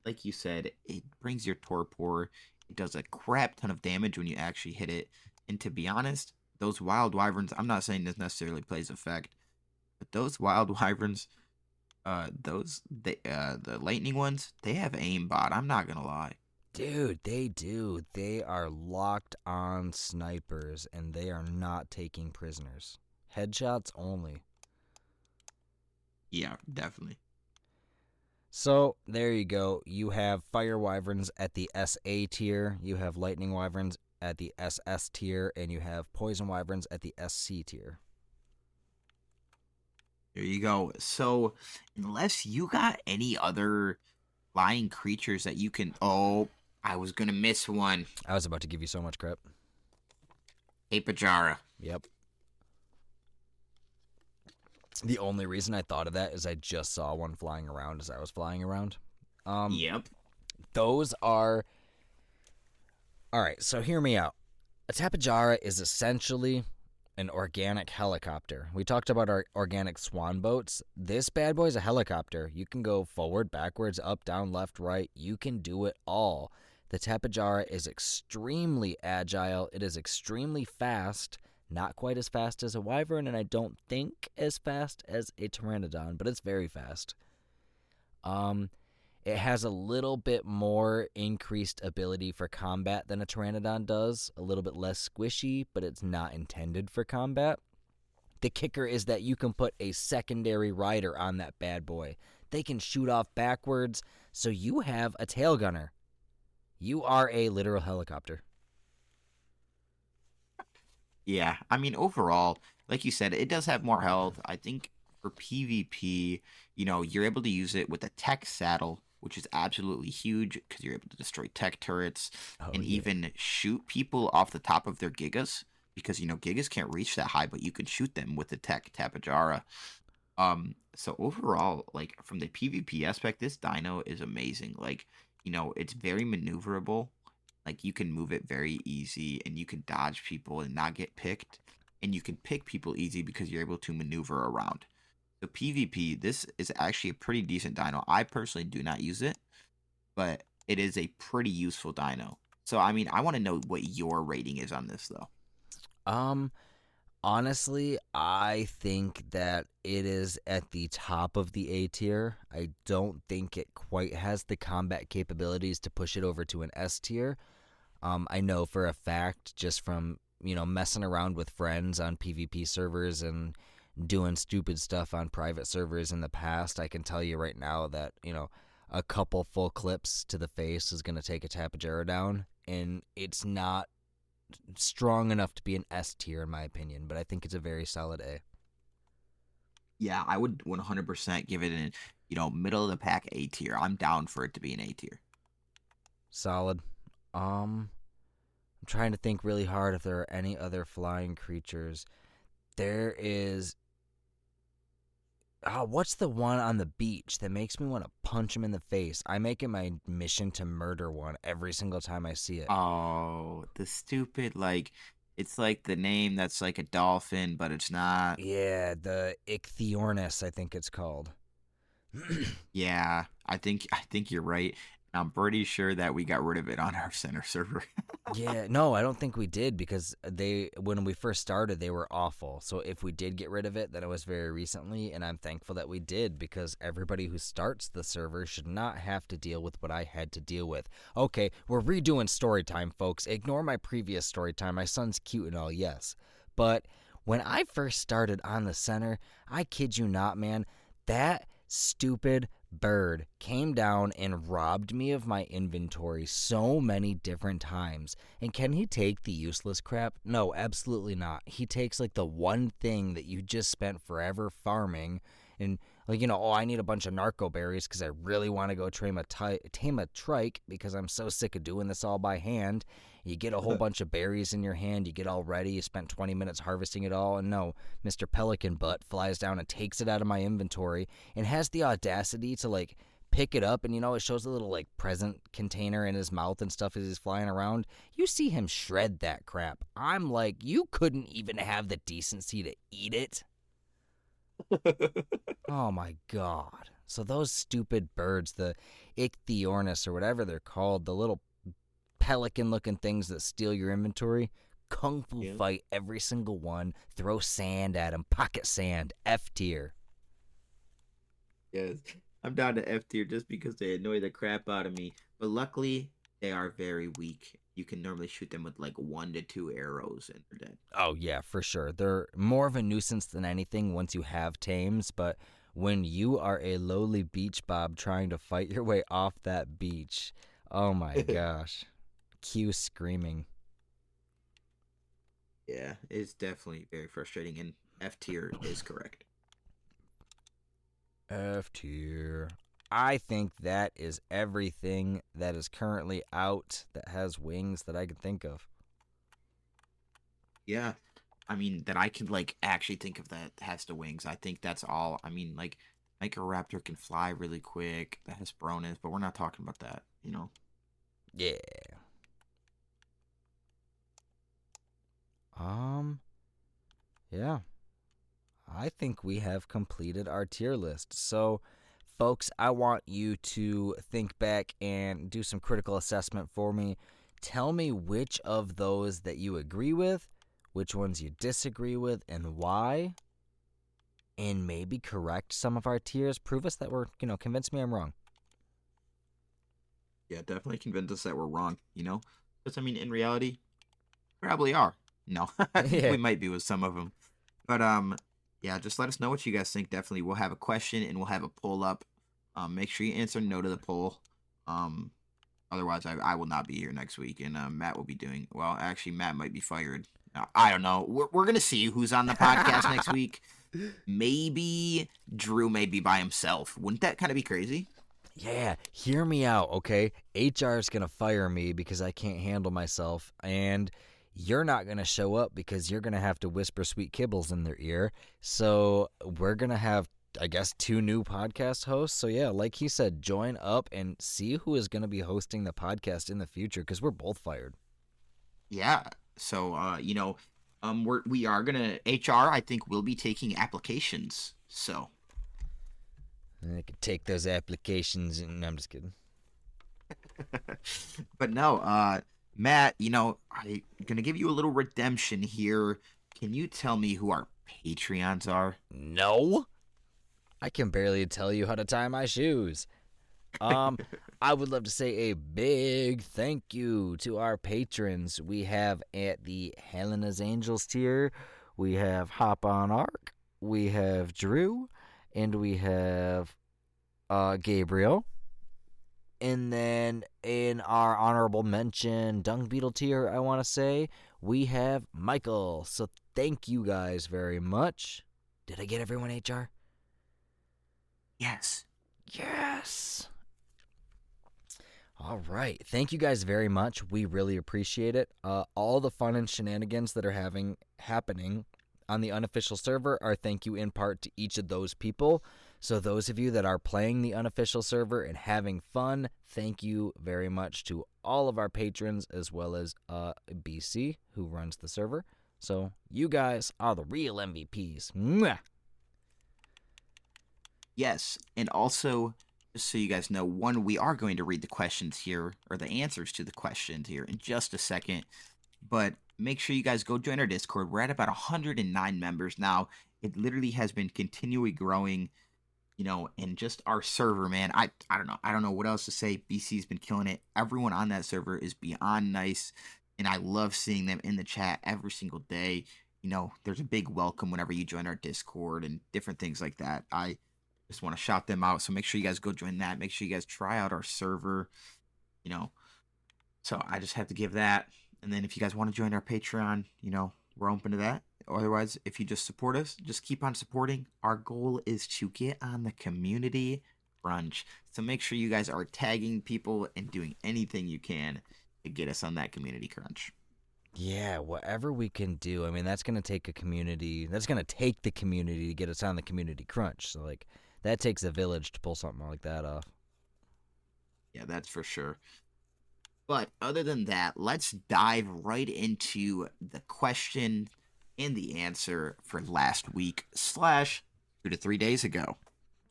Like you said, it brings your torpor. It does a crap ton of damage when you actually hit it. And to be honest, those wild wyverns, I'm not saying this necessarily plays effect, but those wild wyverns, the lightning ones, they have aimbot. I'm not gonna lie. Dude, they do. They are locked on snipers, and they are not taking prisoners. Headshots only. Yeah, definitely. So, there you go. You have fire wyverns at the SA tier, you have lightning wyverns at the SS tier, and you have poison wyverns at the SC tier. There you go. So, unless you got any other flying creatures that you can, oh, I was gonna miss one. I was about to give you so much crap. Apajara. Yep. The only reason I thought of that is I just saw one flying around as I was flying around. Yep. Those are... Alright, so hear me out. A Tapejara is essentially an organic helicopter. We talked about our organic swan boats. This bad boy is a helicopter. You can go forward, backwards, up, down, left, right. You can do it all. The Tapejara is extremely agile. It is extremely fast. Not quite as fast as a wyvern, and I don't think as fast as a pteranodon, but it's very fast. It has a little bit more increased ability for combat than a pteranodon does. A little bit less squishy, but it's not intended for combat. The kicker is that you can put a secondary rider on that bad boy. They can shoot off backwards, so you have a tail gunner. You are a literal helicopter. Yeah, I mean, overall, like you said, it does have more health. I think for PvP, you're able to use it with a tech saddle, which is absolutely huge because you're able to destroy tech turrets and even shoot people off the top of their gigas because, gigas can't reach that high, but you can shoot them with the tech Tapejara. So overall, like from the PvP aspect, this dino is amazing. Like, it's very maneuverable. Like you can move it very easy and you can dodge people and not get picked. And you can pick people easy because you're able to maneuver around. So PvP, this is actually a pretty decent dino. I personally do not use it, but it is a pretty useful dino. So I mean, I want to know what your rating is on this though. Honestly, I think that it is at the top of the A tier. I don't think it quite has the combat capabilities to push it over to an S tier. I know for a fact, just from, messing around with friends on PvP servers and doing stupid stuff on private servers in the past, I can tell you right now that, a couple full clips to the face is going to take a Tapejara down, and it's not strong enough to be an S tier in my opinion, but I think it's a very solid A. Yeah, I would 100% give it an, middle of the pack A tier. I'm down for it to be an A tier. Solid. I'm trying to think really hard if there are any other flying creatures. There is what's the one on the beach that makes me want to punch him in the face? I make it my mission to murder one every single time I see it. Oh, the stupid, like, it's like the name that's like a dolphin, but it's not. Yeah, the Ichthyornis, I think it's called. Yeah, I think you're right. I'm pretty sure that we got rid of it on our center server. Yeah, no, I don't think we did because when we first started, they were awful. So if we did get rid of it, then it was very recently, and I'm thankful that we did because everybody who starts the server should not have to deal with what I had to deal with. Okay, we're redoing story time, folks. Ignore my previous story time. My son's cute and all, yes. But when I first started on the center, I kid you not, man, that stupid bird came down and robbed me of my inventory so many different times. And can he take the useless crap? No, absolutely not. He takes like the one thing that you just spent forever farming and like, oh, I need a bunch of narco berries because I really want to go tame a trike because I'm so sick of doing this all by hand. You get a whole bunch of berries in your hand, you get all ready, you spent 20 minutes harvesting it all, and no, Mr. Pelican Butt flies down and takes it out of my inventory and has the audacity to like pick it up, and it shows a little like present container in his mouth and stuff as he's flying around. You see him shred that crap. I'm like, you couldn't even have the decency to eat it. Oh my god. So those stupid birds, the Ichthyornis or whatever they're called, the little pelican-looking things that steal your inventory, kung fu fight every single one, throw sand at them, pocket sand, F tier. Yes, I'm down to F tier just because they annoy the crap out of me. But luckily, they are very weak. You can normally shoot them with like 1 to 2 arrows and they're dead. Oh yeah, for sure. They're more of a nuisance than anything once you have tames, but when you are a lowly beach bob trying to fight your way off that beach, oh my gosh. Q screaming. Yeah, it's definitely very frustrating, and F tier is correct. F tier. I think that is everything that is currently out that has wings that I can think of. Yeah, I mean, that I can like actually think of that has the wings. I think that's all. I mean, like a raptor can fly really quick. That has Hesperornis, but we're not talking about that. Yeah. Yeah. I think we have completed our tier list. So, folks, I want you to think back and do some critical assessment for me. Tell me which of those that you agree with, which ones you disagree with, and why. And maybe correct some of our tiers. Prove us that convince me I'm wrong. Yeah, definitely convince us that we're wrong. Because I mean, in reality, probably are. No, Yeah. we might be with some of them, but yeah, just let us know what you guys think. Definitely, we'll have a question and we'll have a poll up. Make sure you answer no to the poll. Otherwise, I will not be here next week, and Matt will be doing. Well, actually, Matt might be fired. I don't know. We're gonna see who's on the podcast next week. Maybe Drew may be by himself. Wouldn't that kind of be crazy? Yeah, hear me out, okay? HR is going to fire me because I can't handle myself, and you're not going to show up because you're going to have to whisper sweet Kibbles in their ear. So we're going to have, I guess, 2 new podcast hosts. So yeah, like he said, join up and see who is going to be hosting the podcast in the future because we're both fired. Yeah. So we are gonna HR. I think will be taking applications. So I could take those applications and... No, I'm just kidding. but no, Matt, I'm gonna give you a little redemption here. Can you tell me who our Patreons are? No. I can barely tell you how to tie my shoes. I would love to say a big thank you to our patrons. We have at the Helena's Angels tier, we have Hop on Ark, we have Drew, and we have Gabriel. And then in our honorable mention Dung Beetle tier, I want to say, we have Michael. So thank you guys very much. Did I get everyone, HR? Yes. Yes. All right. Thank you guys very much. We really appreciate it. All the fun and shenanigans that are happening on the unofficial server, our thank you in part to each of those people. So those of you that are playing the unofficial server and having fun, thank you very much to all of our patrons, as well as BC, who runs the server. So you guys are the real MVPs. Mwah! Yes, and also, just so you guys know, we are going to read the questions here, or the answers to the questions here in just a second. But make sure you guys go join our Discord. We're at about 109 members now. It literally has been continually growing. And just our server, man, I don't know. I don't know what else to say. BC's been killing it. Everyone on that server is beyond nice, and I love seeing them in the chat every single day. There's a big welcome whenever you join our Discord and different things like that. I just want to shout them out, so make sure you guys go join that. Make sure you guys try out our server, So I just have to give that. And then if you guys want to join our Patreon, we're open to that. Otherwise, if you just support us, just keep on supporting. Our goal is to get on the community crunch. So make sure you guys are tagging people and doing anything you can to get us on that community crunch. Yeah, whatever we can do. I mean, that's going to take a community. That's going to take the community to get us on the community crunch. So, that takes a village to pull something like that off. Yeah, that's for sure. But other than that, let's dive right into the question and the answer for last week / 2 to 3 days ago.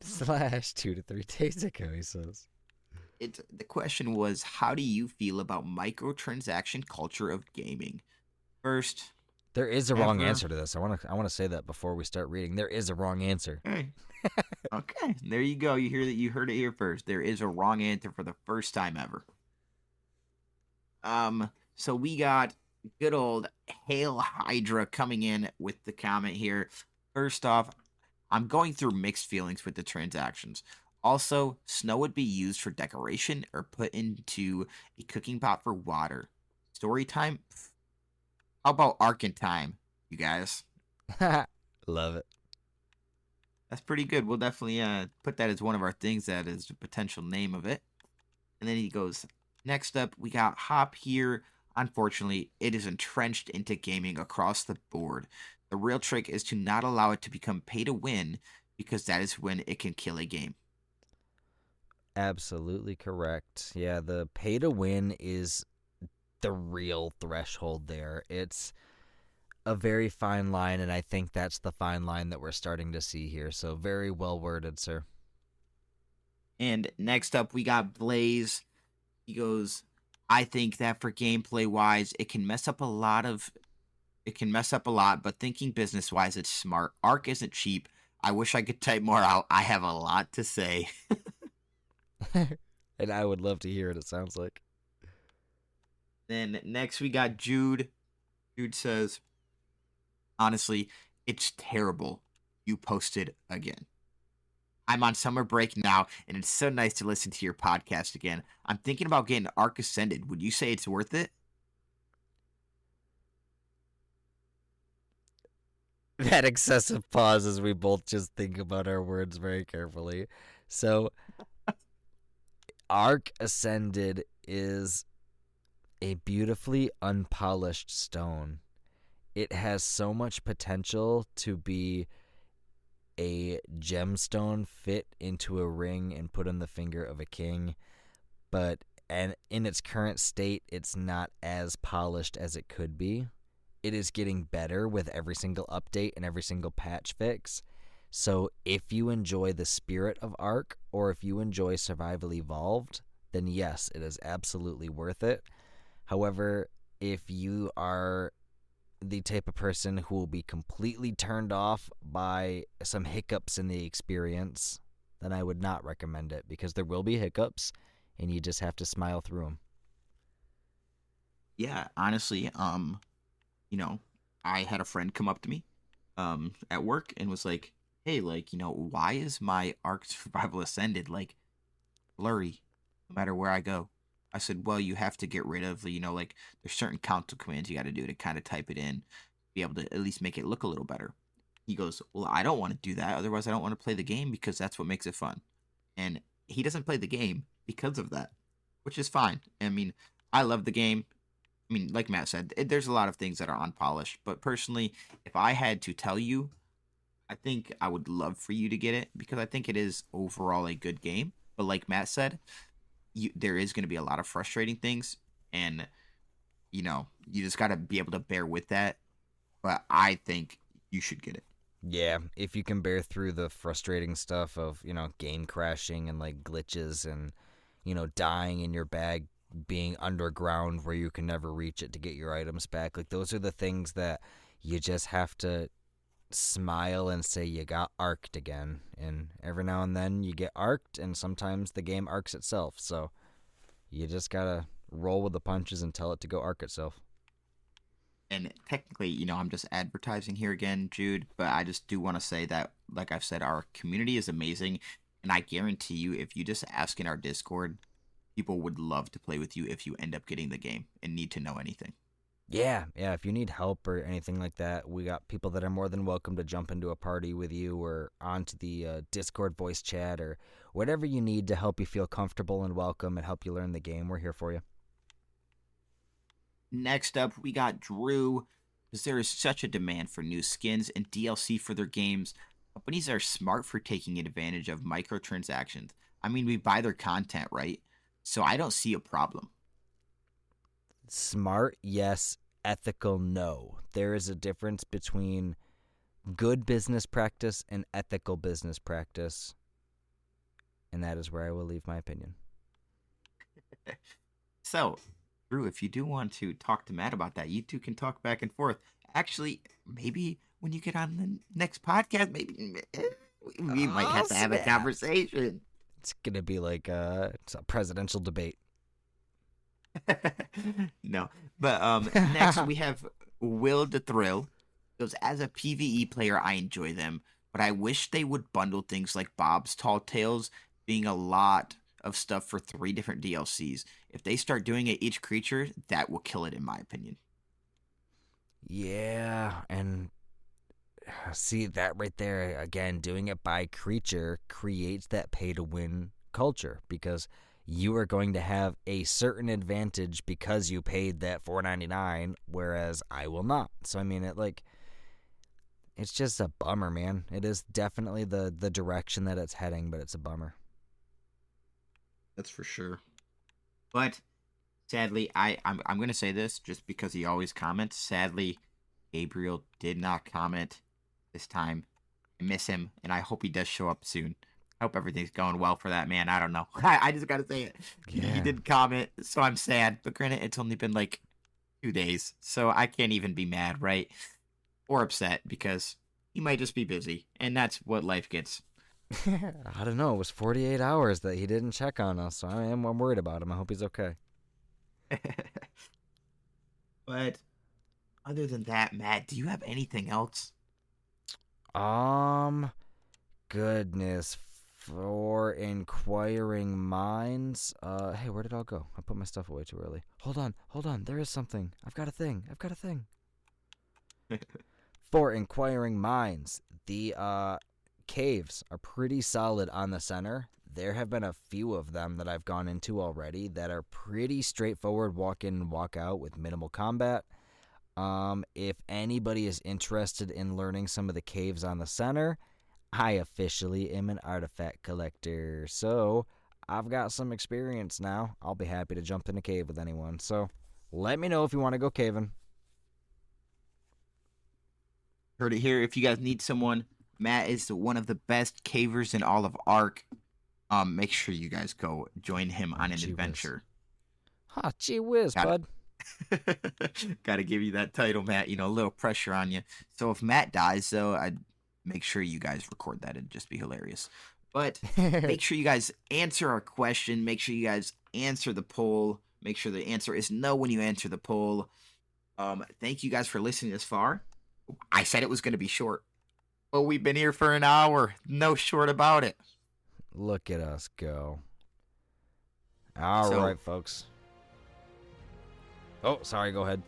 / 2 to 3 days ago, he says. The question was, how do you feel about microtransaction culture of gaming? First, there is a wrong answer to this. I want to say that before we start reading. There is a wrong answer. Okay, there you go. You heard it here first. There is a wrong answer for the first time ever. So we got good old Hail Hydra coming in with the comment here. First off, I'm going through mixed feelings with the transactions. Also, snow would be used for decoration or put into a cooking pot for water. Story time? How about Ark time, you guys? Love it. That's pretty good. We'll definitely put that as one of our things. That is the potential name of it. And then he goes, next up, we got Hop here. Unfortunately, it is entrenched into gaming across the board. The real trick is to not allow it to become pay to win, because that is when it can kill a game. Absolutely correct. Yeah, the pay to win is the real threshold there. It's a very fine line, and I think that's the fine line that we're starting to see here. So very well worded, sir. And next up, we got Blaze. He goes, I think that for gameplay wise, it can mess up a lot, but thinking business wise, it's smart. Ark isn't cheap. I wish I could type more out. I have a lot to say. And I would love to hear it, it sounds like. Then next we got Jude. Jude says, honestly, it's terrible. You posted again. I'm on summer break now, and it's so nice to listen to your podcast again. I'm thinking about getting Ark Ascended. Would you say it's worth it? That excessive pause as we both just think about our words very carefully. So, Ark Ascended is a beautifully unpolished stone. It has so much potential to be a gemstone fit into a ring and put on the finger of a king, but in its current state, it's not as polished as it could be. It is getting better with every single update and every single patch fix. So if you enjoy the spirit of Ark, or if you enjoy Survival Evolved, then yes, it is absolutely worth it. However, if you are the type of person who will be completely turned off by some hiccups in the experience, then I would not recommend it, because there will be hiccups and you just have to smile through them. Yeah, honestly, I had a friend come up to me at work and was like, hey, why is my Ark Survival Ascended blurry no matter where I go? I said, well, you have to get rid of, there's certain console commands you got to do to kind of type it in, be able to at least make it look a little better. He goes, well, I don't want to do that. Otherwise, I don't want to play the game, because that's what makes it fun. And he doesn't play the game because of that, which is fine. I mean, I love the game. I mean, like Matt said, there's a lot of things that are unpolished. But personally, if I had to tell you, I think I would love for you to get it because I think it is overall a good game. But like Matt said, there is going to be a lot of frustrating things, and you just got to be able to bear with that. But I think you should get it. Yeah, if you can bear through the frustrating stuff of, game crashing and like glitches and, dying in your bag, being underground where you can never reach it to get your items back. Like, those are the things that you just have to smile and say you got arked again. And every now and then you get arked, and sometimes the game arcs itself. So you just gotta roll with the punches and tell it to go arc itself. And technically, I'm just advertising here again, Jude, but I just do want to say that, like I've said, our community is amazing. And I guarantee you, if you just ask in our Discord, people would love to play with you if you end up getting the game and need to know anything. Yeah, if you need help or anything like that, we got people that are more than welcome to jump into a party with you or onto the Discord voice chat or whatever you need to help you feel comfortable and welcome and help you learn the game. We're here for you. Next up, we got Drew. Because there is such a demand for new skins and DLC for their games, companies are smart for taking advantage of microtransactions. I mean, we buy their content, right? So I don't see a problem. Smart, yes. Ethical, no. There is a difference between good business practice and ethical business practice. And that is where I will leave my opinion. So, Drew, if you do want to talk to Matt about that, you two can talk back and forth. Actually, maybe when you get on the next podcast, maybe we might have to have a conversation. It's going to be like it's a presidential debate. No, but next we have Will the Thrill. Because as a PVE player, I enjoy them, but I wish they would bundle things like Bob's Tall Tales being a lot of stuff for 3 different DLCs. If they start doing it each creature, that will kill it in my opinion. Yeah, and see that right there again, doing it by creature creates that pay to win culture because you are going to have a certain advantage because you paid that $4.99, whereas I will not. So I mean, it's just a bummer, man. It is definitely the direction that it's heading, but it's a bummer. That's for sure. But sadly, I'm going to say this just because he always comments. Sadly, Gabriel did not comment this time. I miss him, and I hope he does show up soon. I hope everything's going well for that man. I don't know. I just got to say it. Yeah. He didn't comment, so I'm sad. But granted, it's only been like 2 days, so I can't even be mad, right? Or upset because he might just be busy, and that's what life gets. I don't know. It was 48 hours that he didn't check on us, so I'm worried about him. I hope he's okay. But other than that, Matt, do you have anything else? Goodness, for inquiring minds. Hey, where did it all go? I put my stuff away too early. Hold on. There is something. I've got a thing. For inquiring minds, the caves are pretty solid on the center. There have been a few of them that I've gone into already that are pretty straightforward walk in and walk out with minimal combat. If anybody is interested in learning some of the caves on the center, I officially am an artifact collector. So I've got some experience now. I'll be happy to jump in a cave with anyone. So let me know if you want to go caving. Heard it here. If you guys need someone, Matt is one of the best cavers in all of Ark. Make sure you guys go join him on an adventure. Gee whiz, bud. Gotta give you that title, Matt. A little pressure on you. So if Matt dies, though, I'd make sure you guys record that. It'd just be hilarious. But make sure you guys answer our question. Make sure you guys answer the poll. Make sure the answer is no when you answer the poll. Thank you guys for listening this far. I said it was going to be short. Well, we've been here for an hour. No short about it. Look at us go. All right, folks. Oh, sorry. Go ahead.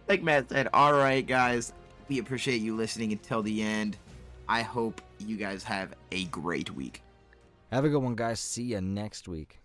Like Matt said, all right, guys. We appreciate you listening until the end. I hope you guys have a great week. Have a good one, guys. See you next week.